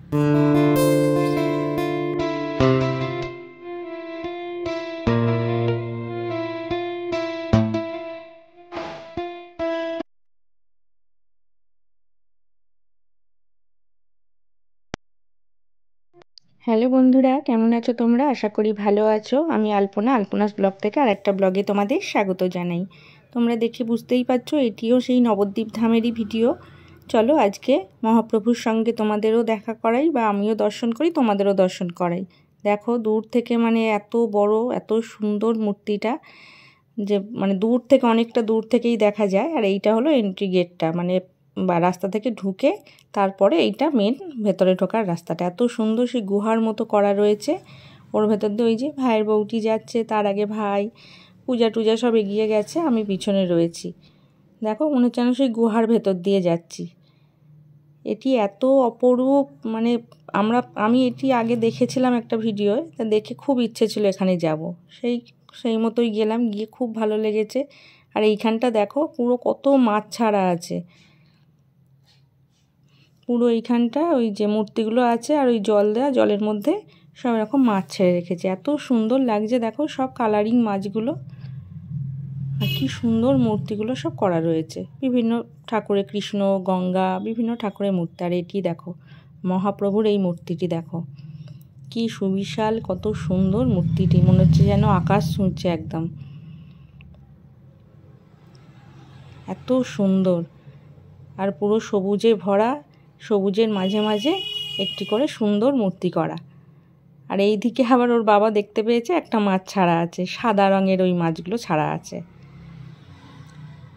Hello বন্ধুরা, কেমন আছো তোমরা? আশা করি ভালো আছো। আমি আলপনাস ব্লগ থেকে আরেকটা ব্লগে তোমাদের স্বাগত জানাই। তোমরা দেখে বুঝতেই পারছো এটিও সেই নবদ্বীপ ধামেরই ভিডিও। চলো আজকে মহাপ্রভুর সঙ্গে তোমাদেরও দেখা করাই, বা আমিও দর্শন করি, তোমাদেরও দর্শন করাই। দেখো দূর থেকে মানে এত বড় এত সুন্দর মূর্তিটা, যে মানে দূর থেকে অনেকটা দূর থেকেই দেখা যায়। আর এইটা হলো এন্ট্রি গেটটা, মানে বা রাস্তা থেকে ঢুকে তারপরে এইটা মেন ভেতরে ঢোকার রাস্তাটা। এত সুন্দর সেই গুহার মতো করা রয়েছে। ওর ভেতর দিয়ে ওই যে ভাইয়ের বউটি যাচ্ছে, তার আগে ভাই, পূজা টুজা সব এগিয়ে গেছে, আমি পিছনে রয়েছি। দেখো মনে হচ্ছে যেন সেই গুহার ভেতর দিয়ে যাচ্ছি। এটি এত অপরূপ, মানে আমি এটি আগে দেখেছিলাম একটা ভিডিওয়, তা দেখে খুব ইচ্ছে ছিল এখানে যাব। সেই মতোই গেলাম, গিয়ে খুব ভালো লেগেছে। আর এইখানটা দেখো পুরো কত মাছ ছাড়া আছে, পুরো এইখানটা ওই যে মূর্তিগুলো আছে আর ওই জল দেওয়া, জলের মধ্যে সব এরকম মাছ ছেড়ে রেখেছে। এত সুন্দর লাগছে দেখো, সব কালারিং মাছগুলো। আর কি সুন্দর মূর্তিগুলো সব করা রয়েছে, বিভিন্ন ঠাকুরের, কৃষ্ণ, গঙ্গা, বিভিন্ন ঠাকুরের মূর্তি। আর এটি দেখো মহাপ্রভুর এই মূর্তিটি দেখো, কি সুবিশাল, কত সুন্দর মূর্তিটি, মনে হচ্ছে যেন আকাশ ছুঁচ্ছে একদম, এত সুন্দর। আর পুরো সবুজে ভরা, সবুজের মাঝে মাঝে একটি করে সুন্দর মূর্তি করা। আর এই দিকে আবার ওর বাবা দেখতে পেয়েছে একটা মাছ ছাড়া আছে, সাদা রঙের ওই মাছগুলো ছাড়া আছে,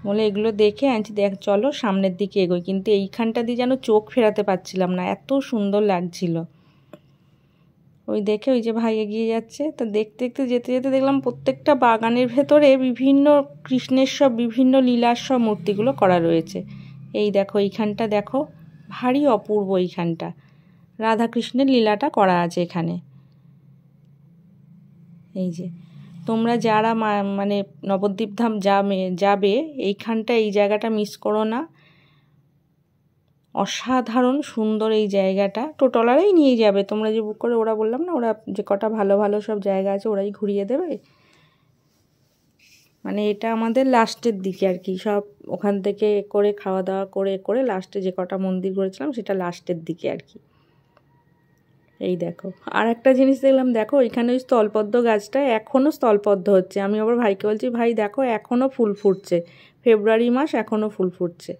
বলে এগুলো দেখে আনছি, দেখ চলো সামনের দিকে এগোই। কিন্তু এইখানটা দিয়ে যেন চোখ ফেরাতে পারছিলাম না, এত সুন্দর লাগছিল। ওই দেখে ওই যে ভাই এগিয়ে যাচ্ছে, তো দেখতে দেখতে যেতে যেতে দেখলাম প্রত্যেকটা বাগানের ভেতরে বিভিন্ন কৃষ্ণের সব বিভিন্ন লীলার সব মূর্তিগুলো করা রয়েছে। এই দেখো এইখানটা দেখো, ভারী অপূর্ব এইখানটা, রাধাকৃষ্ণের লীলাটা করা আছে এখানে। এই যে তোমরা যারা মানে নবদ্বীপ ধাম যাবে এইখানটা, এই জায়গাটা মিস করো না। অসাধারণ সুন্দর এই জায়গাটা, টোটোলারাই নিয়ে যাবে, তোমরা যে বুক করে, ওরা বললাম না, ওরা যে কটা ভালো ভালো সব জায়গা আছে ওরাই ঘুরিয়ে দেবে। মানে এটা আমাদের লাস্টের দিকে আর কি, সব ওখান থেকে করে খাওয়া দাওয়া করে করে লাস্টে যে কটা মন্দির ঘুরেছিলাম সেটা লাস্টের দিকে আর কি। এই দেখো আর একটা জিনিস দেখলাম, দেখো এখানে ওই স্থলপদ্ম গাছটা এখনও স্থলপদ্ম হচ্ছে। আমি আবার ভাইকে বলছি, ভাই দেখো এখনও ফুল ফুটছে, ফেব্রুয়ারি মাস এখনও ফুল ফুটছে।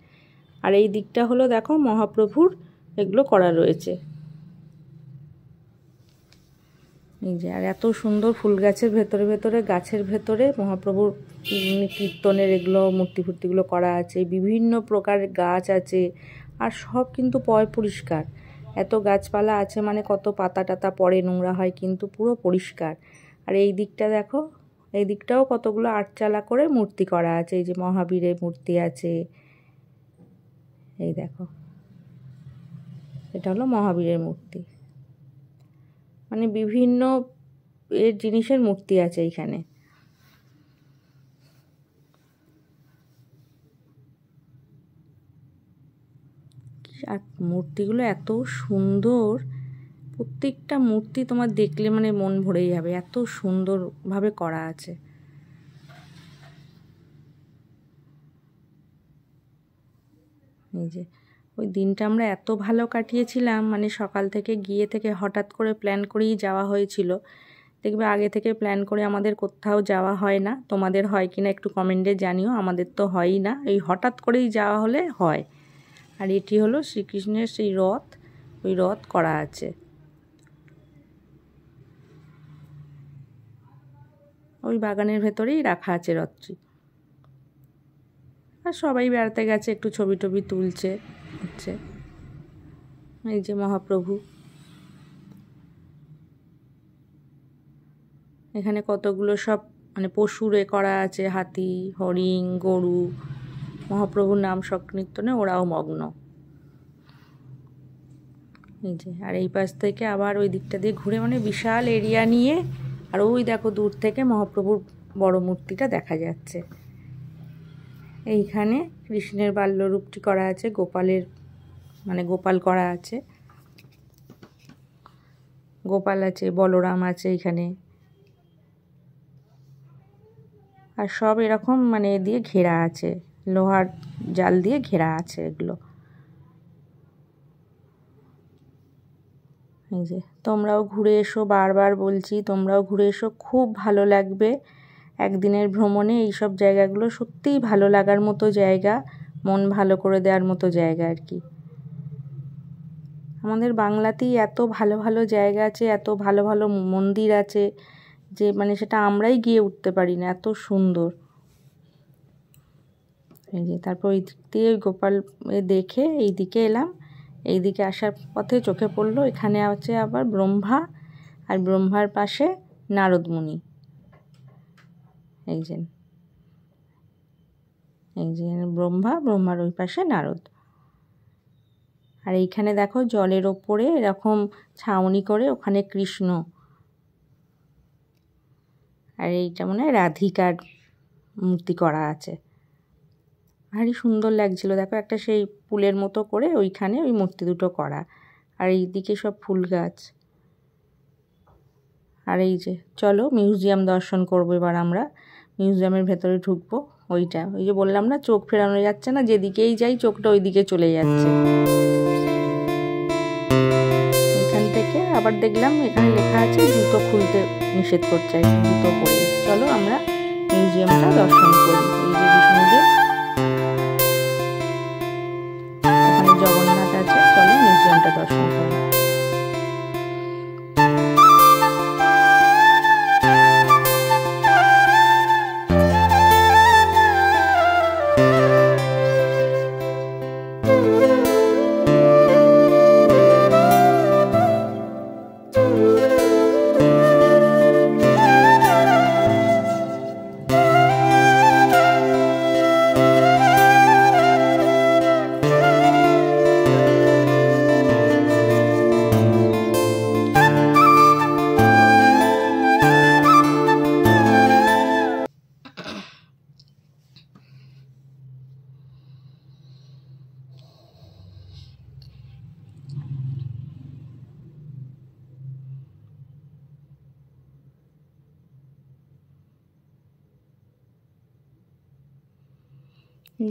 আর এই দিকটা হলো দেখো মহাপ্রভুর এগুলো করা রয়েছে, এই যে। আর এত সুন্দর ফুল গাছের ভেতরে ভেতরে, গাছের ভেতরে মহাপ্রভুর কীর্তনের এগুলো মূর্তি ফুর্তিগুলো করা আছে, বিভিন্ন প্রকারের গাছ আছে। আর সব কিন্তু পয় পরিষ্কার, এত গাছপালা আছে মানে কত পাতা টাতা পড়ে, নোংরা হয়, কিন্তু পুরো পরিষ্কার। আর এই দিকটা দেখো, এই দিকটাও কতগুলো আটচালা করে মূর্তি করা আছে, এই যে মহাবীরের মূর্তি আছে। এই দেখো এটা হলো মহাবীরের মূর্তি, মানে বিভিন্ন এর জিনিসের মূর্তি আছে এইখানে। আর মূর্তিগুলো এত সুন্দর, প্রত্যেকটা মূর্তি তোমার দেখলে মানে মন ভরে যাবে, এত সুন্দরভাবে করা আছে। এই যে ওই দিনটা আমরা এত ভালো কাটিয়েছিলাম, মানে সকাল থেকে গিয়ে থেকে হঠাৎ করে প্ল্যান করেই যাওয়া হয়েছিল। দেখবে আগে থেকে প্ল্যান করে আমাদের কোথাও যাওয়া হয় না, তোমাদের হয় কি না একটু কমেন্টে জানিও, আমাদের তো হয়ই না, এই হঠাৎ করেই যাওয়া হলে হয়। আর এটি হলো শ্রীকৃষ্ণের সেই রথ, ওই রথ করা আছে, ওই বাগানের ভেতরেই রাখা আছে রথটি। আর সবাই বেড়াতে গেছে, একটু ছবি টবি তুলছে হচ্ছে। এই যে মহাপ্রভু, এখানে কতগুলো সব মানে পশুরে করা আছে, হাতি, হরিণ, গরু। মহাপ্রভুর নাম সংকীর্তনে ওরাও মগ্ন। এই যে আর এই পাশ থেকে আবার ওই দিকটা দিয়ে ঘুরে, মানে বিশাল এরিয়া নিয়ে। আর ওই দেখো দূর থেকে মহাপ্রভুর বড় মূর্তিটা দেখা যাচ্ছে। এইখানে কৃষ্ণের বাল্যরূপটি করা আছে, গোপালের মানে গোপাল করা আছে। গোপাল আছে, বলরাম আছে এখানে, আর সব এরকম মানে দিয়ে ঘেরা আছে, লোহার জাল দিয়ে ঘেরা আছে এগুলো। এই যে তোমরাও ঘুরে এসো, বারবার বলছি তোমরাও ঘুরে এসো, খুব ভালো লাগবে। একদিনের ভ্রমণে এইসব জায়গাগুলো সত্যিই ভালো লাগার মতো জায়গা, মন ভালো করে দেওয়ার মতো জায়গা আর কি। আমাদের বাংলাতেই এত ভালো ভালো জায়গা আছে, এত ভালো ভালো মন্দির আছে যে মানে সেটা আমরাই গিয়ে উঠতে পারি না, এত সুন্দর। এই যে তারপর ওই দিক দিয়ে গোপাল দেখে এই দিকে এলাম। এই দিকে আসার পথে চোখে পড়লো এখানে আছে আবার ব্রহ্মা, আর ব্রহ্মার পাশে নারদ মুনি। এই যে ব্রহ্মার ওই পাশে নারদ। আর এইখানে দেখো জলের ওপরে এরকম ছাউনি করে ওখানে কৃষ্ণ, আর এইটা মনে হয় রাধিকার মূর্তি করা আছে, ভারী সুন্দর লাগছিল। দেখো একটা সেই পুলের মতো করে ওইখানে ওই মূর্তি দুটো করা, আর এইদিকে সব ফুল গাছ। আর এই যে চলো মিউজিয়াম দর্শন করবো এবার আমরা, মিউজিয়ামের ভেতরে ঢুকবো। ওই যে বললাম না, চোখ ফেরানো যাচ্ছে না, যেদিকেই যাই চোখটা ওই দিকে চলে যাচ্ছে। এখান থেকে আবার দেখলাম এখানে লেখা আছে জুতো খুলতে নিষেধ করছে, জুতো পরে। চলো আমরা মিউজিয়ামটা দর্শন করি। এই যে বিষ্ণুদেব, ওখানে জগন্নাথ আছে, চলো মিউজিয়ামটা দর্শন করি।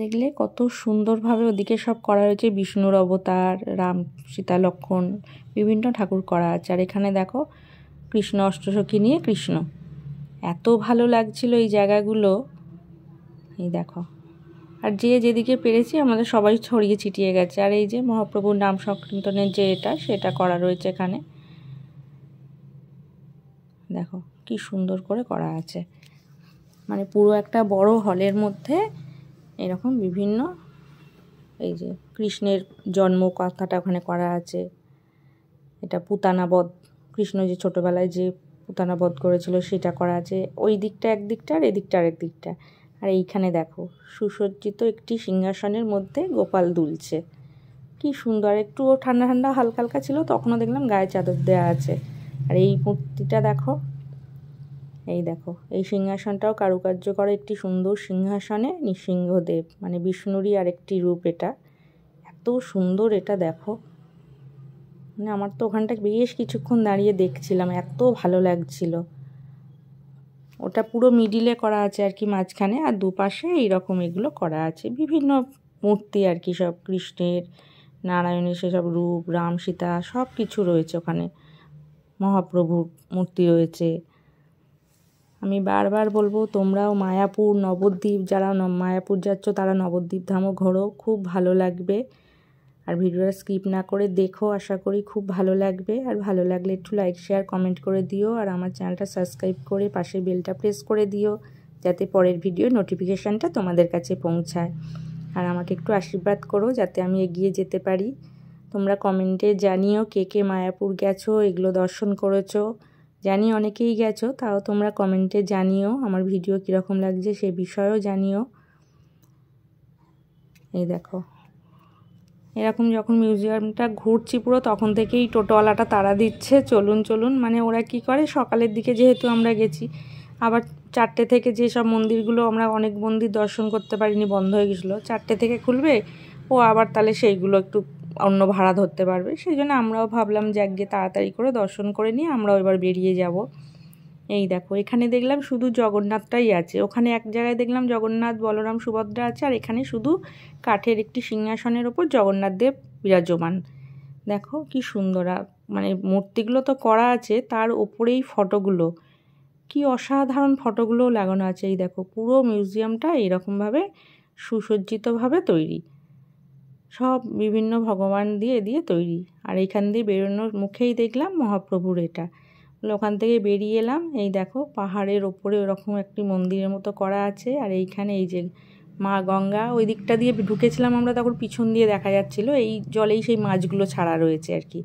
দেখলে কত সুন্দরভাবে ওদিকে সব করা হয়েছে, বিষ্ণুর অবতার, রাম, সীতা, লক্ষ্মণ, বিভিন্ন ঠাকুর করা আছে। আর এখানে দেখো কৃষ্ণ অষ্টসখী নিয়ে কৃষ্ণ, এত ভালো লাগছিল এই জায়গাগুলো। এই দেখো, আর যে যেদিকে পেরেছি আমাদের সবাই ছড়িয়ে ছিটিয়ে গেছে। আর এই যে মহাপ্রভুর নাম সংকীর্তনের যে সেটা করা রয়েছে এখানে, দেখো কি সুন্দর করে করা আছে। মানে পুরো একটা বড় হলের মধ্যে এরকম বিভিন্ন, এই যে কৃষ্ণের জন্ম কথাটা ওখানে করা আছে। এটা পুতানাবধ, কৃষ্ণ যে ছোটোবেলায় যে পুতানাবধ করেছিল সেটা করা আছে। ওই দিকটা একদিকটা আর এদিকটা আরেক দিকটা। আর এইখানে দেখো সুসজ্জিত একটি সিংহাসনের মধ্যে গোপাল দুলছে, কি সুন্দর। একটুও ঠান্ডা ঠান্ডা হালকা হালকা ছিল, তখনও দেখলাম গায়ে চাদর দেওয়া আছে। আর এই মূর্তিটা দেখো, এই দেখো এই সিংহাসনটাও কারুকার্য করা একটি সুন্দর সিংহাসনে নৃসিংহদেব, মানে বিষ্ণুরই আরেকটি রূপ। এটা এত সুন্দর, এটা দেখো, মানে আমার তো ওখানটা বেশ কিছুক্ষণ দাঁড়িয়ে দেখছিলাম, এত ভালো লাগছিল। ওটা পুরো মিডিলে করা আছে আর কি, মাঝখানে, আর দুপাশে এইরকম এগুলো করা আছে বিভিন্ন মূর্তি আর কি, সব কৃষ্ণের, নারায়ণের সেসব রূপ, রাম, সীতা, সব কিছু রয়েছে ওখানে। মহাপ্রভুর মূর্তি রয়েছে। আমি বারবার বলবো তোমরাও মায়াপুর, নবদ্বীপ, যারা মায়াপুর যাচ্ছ তারা নবদ্বীপ ধামও ঘোরো, খুব ভালো লাগবে। আর ভিডিওটা স্কিপ না করে দেখো, আশা করি খুব ভালো লাগবে। আর ভালো লাগলে একটু লাইক, শেয়ার, কমেন্ট করে দিও। আর আমার চ্যানেলটা সাবস্ক্রাইব করে পাশে বেলটা প্রেস করে দিও, যাতে পরের ভিডিও নোটিফিকেশানটা তোমাদের কাছে পৌঁছায়। আর আমাকে একটু আশীর্বাদ করো যাতে আমি এগিয়ে যেতে পারি। তোমরা কমেন্টে জানিও কে কে মায়াপুর গেছো, এগুলো দর্শন করেছো। জানি অনেকেই গেছো, তাও তোমরা কমেন্টে জানিও আমার ভিডিও কীরকম লাগছে সে বিষয়েও জানিও। এই দেখো এরকম যখন মিউজিয়ামটা ঘুরছি পুরো, তখন থেকেই টোটোওয়ালাটা তাড়া দিচ্ছে, চলুন চলুন। মানে ওরা কি করে, সকালের দিকে যেহেতু আমরা গেছি, আবার 4টে থেকে যেসব মন্দিরগুলো আমরা অনেক মন্দির দর্শন করতে পারিনি, বন্ধ হয়ে গেছিলো, 4টে থেকে খুলবে, ও আবার তাহলে সেইগুলো একটু অন্য ভাড়া ধরতে পারবে। সেই জন্য আমরাও ভাবলাম যে একগে তাড়াতাড়ি করে দর্শন করে নিয়ে আমরাও এবার বেরিয়ে যাব। এই দেখো এখানে দেখলাম শুধু জগন্নাথটাই আছে, ওখানে এক জায়গায় দেখলাম জগন্নাথ, বলরাম, সুভদ্রা আছে, আর এখানে শুধু কাঠের একটি সিংহাসনের ওপর জগন্নাথ দেব বিরাজমান। দেখো কি সুন্দর, মানে মূর্তিগুলো তো করা আছে, তার ওপরেই ফটোগুলো, কি অসাধারণ ফটোগুলো লাগানো আছে। এই দেখো পুরো মিউজিয়ামটা এরকমভাবে সুসজ্জিতভাবে তৈরি, সব বিভিন্ন ভগবান দিয়ে দিয়ে তৈরি। আর এইখান দিয়ে বেরোনোর মুখেই দেখলাম মহাপ্রভুর এটা, ওখান থেকে বেরিয়ে এলাম। এই দেখো পাহাড়ের ওপরে ওরকম একটি মন্দিরের মতো করা আছে, আর এইখানে এই যে মা গঙ্গা, ওই দিকটা দিয়ে ঢুকেছিলাম আমরা, তখন পিছন দিয়ে দেখা যাচ্ছিল এই জলেই সেই মাছগুলো ছাড়া রয়েছে আর কি।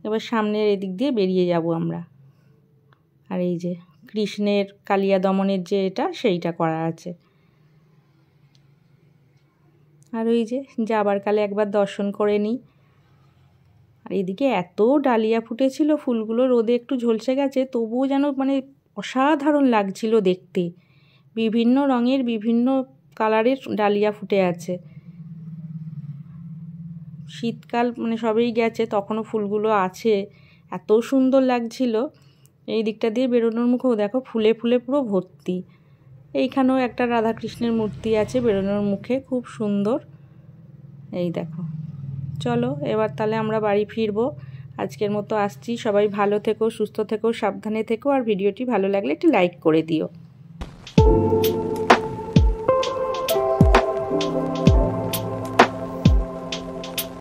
এবার সামনের এদিক দিয়ে বেরিয়ে যাব আমরা। আর এই যে কৃষ্ণের কালিয়া দমনের যে এটা, সেইটা করা আছে। আর ওই যে যাবার কালে একবার দর্শন করে নিই। আর এদিকে এত ডালিয়া ফুটেছিল, ফুলগুলো রোদে একটু ঝলসে গেছে, তবুও যেন মানে অসাধারণ লাগছিল দেখতে। বিভিন্ন রঙের বিভিন্ন কালারের ডালিয়া ফুটে আছে। শীতকাল মানে সবেই গেছে, তখনও ফুলগুলো আছে, এত সুন্দর লাগছিল। এই দিকটা দিয়ে বেরোনোর মুখেও দেখো ফুলে ফুলে পুরো ভর্তি। এইখানেও একটা রাধাকৃষ্ণের মূর্তি আছে বেরোনোর মুখে, খুব সুন্দর। এই দেখো, চলো এবার তাহলে আমরা বাড়ি ফিরবো। আজকের মতো আসছি, সবাই ভালো থেকো, সুস্থ থেকো, সাবধানে থেকো, আর ভিডিওটি ভালো লাগলে একটি লাইক করে দিও।